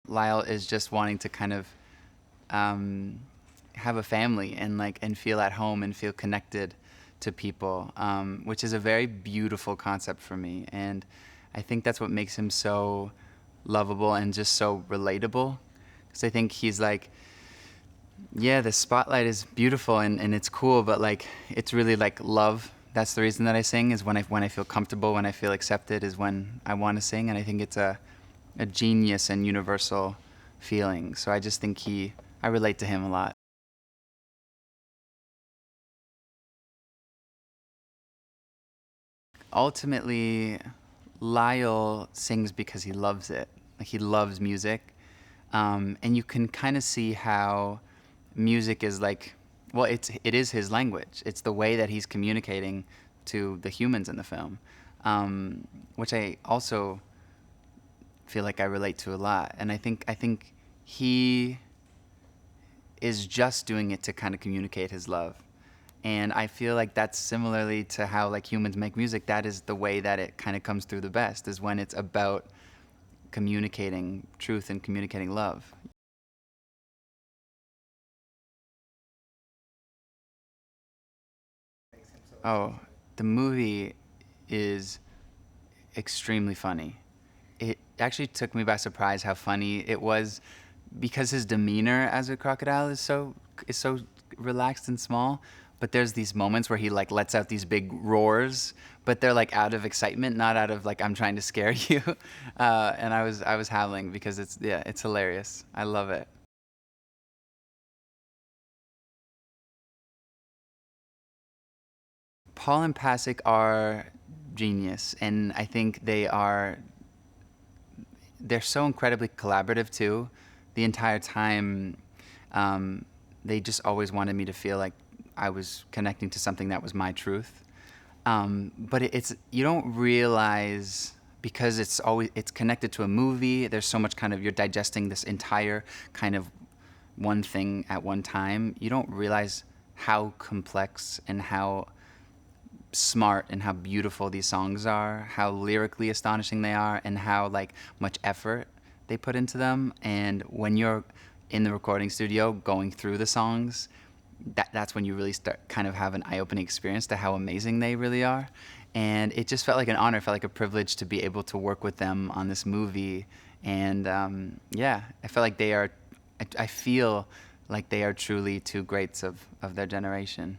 Lyle is just wanting to kind of have a family and feel at home and feel connected to people, which is a very beautiful concept for me. And I think that's what makes him so lovable and just so relatable. Because I think he's like, yeah, the spotlight is beautiful and it's cool, but like it's really like love. That's the reason that I sing, is when I feel comfortable, when I feel accepted, is when I want to sing. And I think it's a genius and universal feeling. So I just think I relate to him a lot. Ultimately, Lyle sings because he loves it. Like, he loves music. And you can kind of see how music is like, well, it is his language. It's the way that he's communicating to the humans in the film, which I also feel like I relate to a lot. And I think he is just doing it to kind of communicate his love. And I feel like that's similarly to how like humans make music. That is the way that it kind of comes through the best, is when it's about communicating truth and communicating love. Oh, the movie is extremely funny. It actually took me by surprise how funny it was, because his demeanor as a crocodile is so relaxed and small. But there's these moments where he like lets out these big roars, but they're like out of excitement, not out of like I'm trying to scare you. And I was howling because it's hilarious. I love it. Paul and Pasek are genius, and I think they're so incredibly collaborative too. The entire time, um, they just always wanted me to feel like I was connecting to something that was my truth. But it's you don't realize, because it's connected to a movie. There's so much kind of, you're digesting this entire kind of one thing at one time. You don't realize how complex and how smart and how beautiful these songs are, how lyrically astonishing they are, and how like much effort they put into them. And when you're in the recording studio going through the songs, that's when you really start kind of have an eye-opening experience to how amazing they really are. And it just felt like an honor, felt like a privilege to be able to work with them on this movie. And yeah, I felt like they are. I feel like they are truly two greats of their generation.